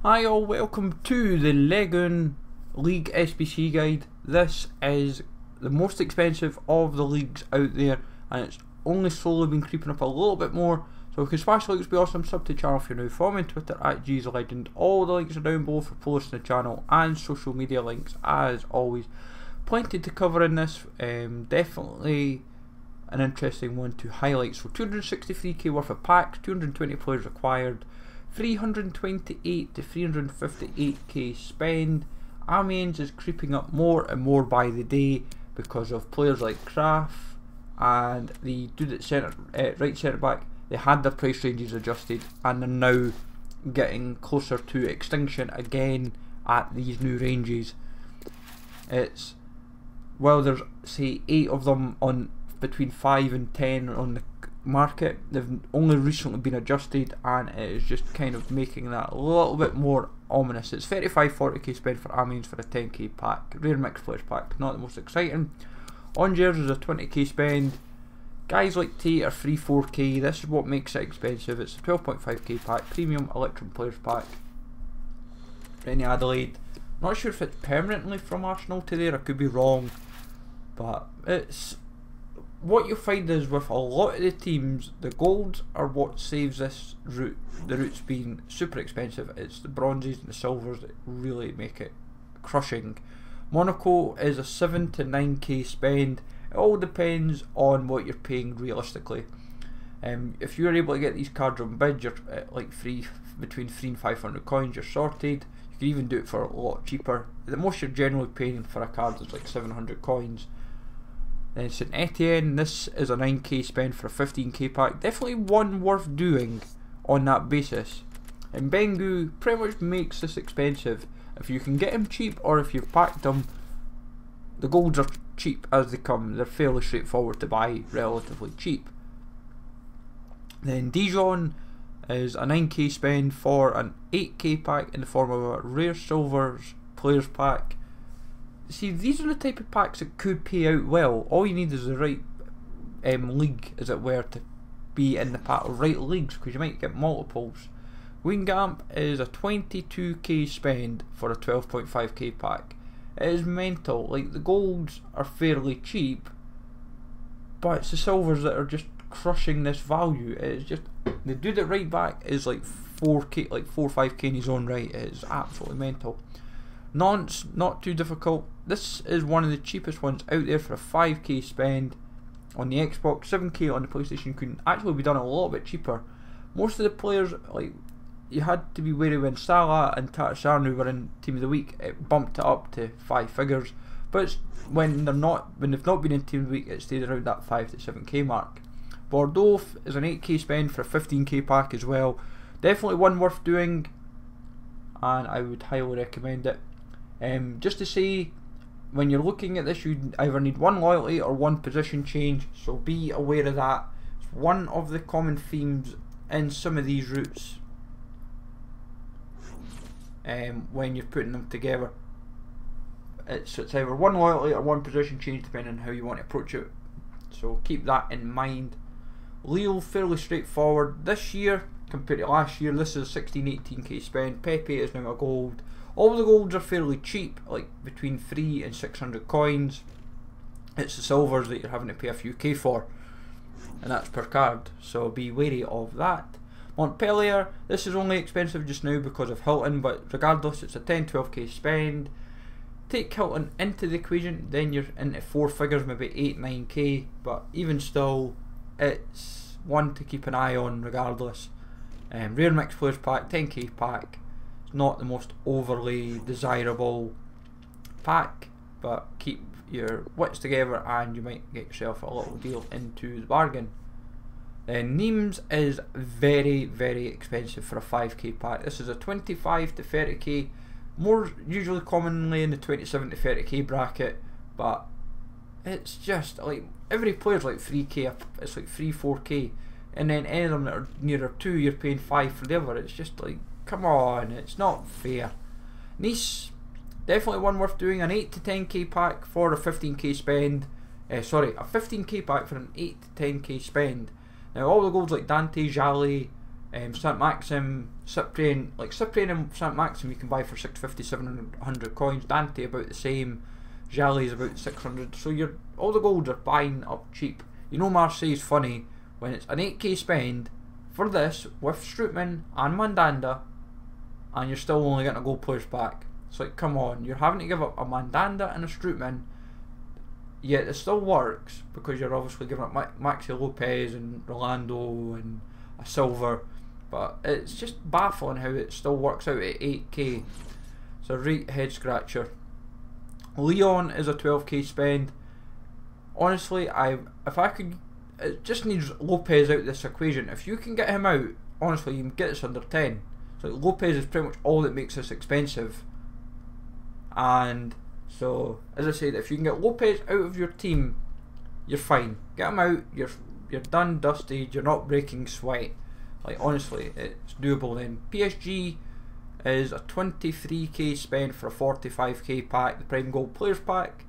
Hi all, welcome to the League SBC guide. This is the most expensive of the leagues out there, and it's only slowly been creeping up a little bit more. So if you can smash the likes, be awesome. Sub to the channel if you're new. Follow me on Twitter at GZLegend. All the links are down below for playlists in the channel and social media links as always. Plenty to cover in this. Definitely an interesting one to highlight. So 263k worth of packs, 220 players required, 328 to 358k spend. Amiens is creeping up more and more by the day because of players like Kraft and the dude at right centre back. They had their price ranges adjusted and they're now getting closer to extinction again at these new ranges. It's, well, there's say 8 of them on between 5 and 10 on the market. They've only recently been adjusted, and it is just kind of making that a little bit more ominous. It's 35-40k spend for Amiens for a 10k pack. Rare mixed players pack, not the most exciting. Angers is a 20k spend. Guys like Tate are 3-4k. This is what makes it expensive. It's a 12.5k pack. Premium Electrum players pack. Rennie Adelaide, not sure if it's permanently from Arsenal to there, I could be wrong, but it's what you'll find is with a lot of the teams, the golds are what saves this route. The route's being super expensive. It's the bronzes and the silvers that really make it crushing. Monaco is a 7 to 9k spend. It all depends on what you're paying realistically. If you're able to get these cards on bid, you're like between 3 and 500 coins, you're sorted. You can even do it for a lot cheaper. The most you're generally paying for a card is like 700 coins. Then St Etienne, this is a 9k spend for a 15k pack. Definitely one worth doing on that basis. And Bengu pretty much makes this expensive. If you can get him cheap, or if you've packed him, the golds are cheap as they come. They're fairly straightforward to buy, relatively cheap. Then Dijon is a 9k spend for an 8k pack in the form of a rare silvers players pack. See, these are the type of packs that could pay out well. All you need is the right league, as it were, to be in the pack, or right leagues, because you might get multiples. Wingamp is a 22k spend for a 12.5k pack. It is mental. Like, the golds are fairly cheap, but it's the silvers that are just crushing this value. It is just, the dude at right back is like 4k, like 4 or 5k in his own right. It is absolutely mental. Nantes, not too difficult. This is one of the cheapest ones out there for a 5k spend on the Xbox. 7k on the PlayStation couldn't actually be done a little bit cheaper. Most of the players, like, you had to be wary when Salah and Tatarsaarnu were in Team of the Week. It bumped it up to 5 figures, but it's when they've not been in Team of the Week, it stayed around that 5 to 7k mark. Bordeaux is an 8k spend for a 15k pack as well. Definitely one worth doing, and I would highly recommend it. Just to say, when you're looking at this, you either need one loyalty or one position change, so be aware of that. It's one of the common themes in some of these routes when you're putting them together. It's either one loyalty or one position change, depending on how you want to approach it, so keep that in mind. Lille, fairly straightforward this year compared to last year. This is a 16-18k spend. Pepe is now a gold. All the golds are fairly cheap, like between 3 and 600 coins. It's the silvers that you're having to pay a few k for, and that's per card, so be wary of that. Montpellier, this is only expensive just now because of Hilton, but regardless, it's a 10-12k spend. Take Hilton into the equation, then you're into 4 figures, maybe 8-9k, but even still, it's one to keep an eye on regardless. Rare mixed players pack, 10k pack. Not the most overly desirable pack, but keep your wits together and you might get yourself a little deal into the bargain. Then Nimes is very, very expensive for a 5k pack. This is a 25 to 30k, more usually commonly in the 27 to 30k bracket, but it's just like every player's like 3k, it's like 3-4k, and then any of them that are nearer 2, you're paying 5 for the other. It's just like, come on, it's not fair. Nice, definitely one worth doing. An 8 to 10k pack for a 15k spend. Sorry, a 15k pack for an 8 to 10k spend. Now all the golds like Dante, Jali, Saint Maxim, Cyprian, like Cyprian and Saint Maxim you can buy for 650, 700 coins. Dante about the same. Jali is about 600. So you're all the golds are buying up cheap. You know Marseille's funny when it's an 8k spend for this with Strootman and Mandanda, and you're still only getting a gold players pack. It's like, come on, you're having to give up a Mandanda and a Strootman, yet it still works because you're obviously giving up Maxi Lopez and Rolando and a Silver. But it's just baffling how it still works out at 8k. It's a right head scratcher. Leon is a 12k spend. Honestly, if I could, it just needs Lopez out of this equation. If you can get him out, honestly, you can get this under 10. So Lopez is pretty much all that makes this expensive. And so, as I said, if you can get Lopez out of your team, you're fine. Get him out, you're done, dusted, you're not breaking sweat. Like, honestly, it's doable then. PSG is a 23k spend for a 45k pack, the Prime Gold Players pack.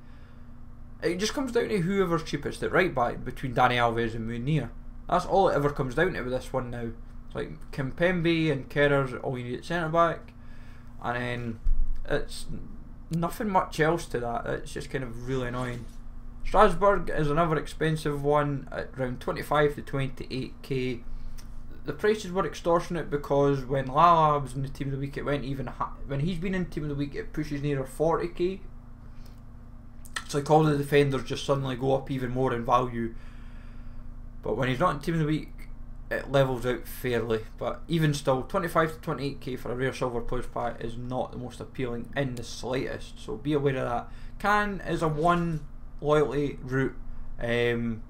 It just comes down to whoever's cheapest at right back between Dani Alves and Munir. That's all it ever comes down to with this one now. It's like Kimpembe and Kerr's all you need at centre back, and then it's nothing much else to that. It's just kind of really annoying. Strasbourg is another expensive one at around 25 to 28k. The prices were extortionate because when Lala was in the team of the week, it went even when he's been in team of the week, it pushes nearer 40k. It's like all the defenders just suddenly go up even more in value. But when he's not in team of the week, it levels out fairly. But even still, 25 to 28k for a rare silver players pack is not the most appealing in the slightest. So be aware of that. Can is a 1 loyalty route. You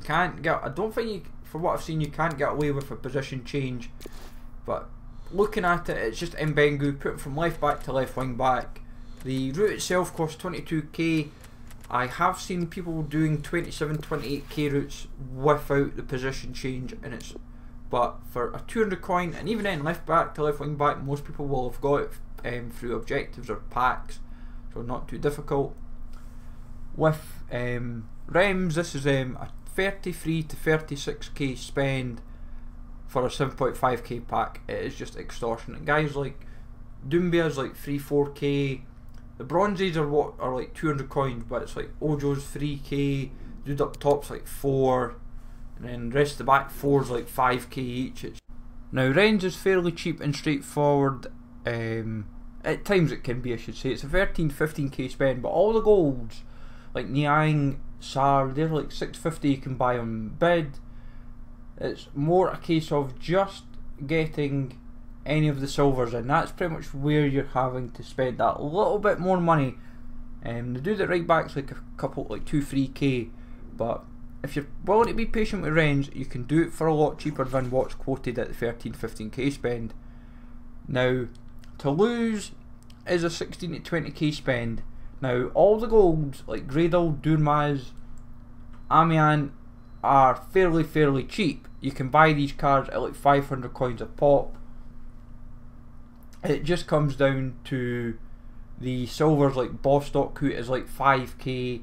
can't get. I don't think you. For what I've seen, you can't get away with a position change, but looking at it, it's just Mbengu, put him from left back to left wing back. The route itself costs 22k. I have seen people doing 27, 28k routes without the position change, and but for a 200 coin, and even then left back to left wing back, most people will have got it through objectives or packs, so not too difficult. With Rems, this is a 33 to 36k spend for a 7.5k pack. It is just extortionate. Guys like Doumbia is like 3-4k. The bronzes are like 200 coins, but it's like Ojo's 3k. Dude up top's like 4, and then the rest of the back 4's like 5k each. Now Rennes is fairly cheap and straightforward. At times it can be, I should say. It's a 13 to 15k spend, but all the golds like Niang, Sar, they're like 650, you can buy on bid. It's more a case of just getting any of the silvers, and that's pretty much where you're having to spend that little bit more money. The dude at right back's like a couple, like 2-3k, but if you're willing to be patient with Rennes, you can do it for a lot cheaper than what's quoted at the 13-15k spend. Now Toulouse is a 16 to 20k spend. Now all the golds like Gradle, Durmaz, Amiens are fairly cheap. You can buy these cards at like 500 coins a pop. It just comes down to the silvers like Bostock, who is like 5k.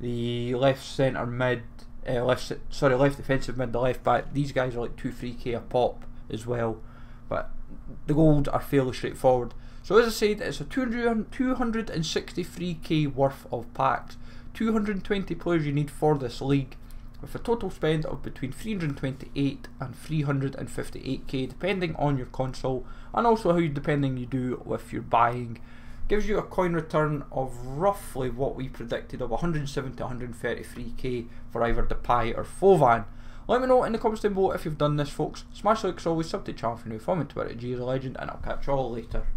The left centre mid, left defensive mid, the left back. These guys are like 2-3k a pop as well. But the golds are fairly straightforward. So as I said, it's a 263k worth of packs. 220 players you need for this league, with a total spend of between 328 and 358k, depending on your console, and also how depending you do with your buying. Gives you a coin return of roughly what we predicted of 107 to 133k for either Depay or Thauvin. Let me know in the comments down below if you've done this, folks. Smash like as always, sub to the channel for new, follow me on Twitter at G as a Legend, and I'll catch you all later.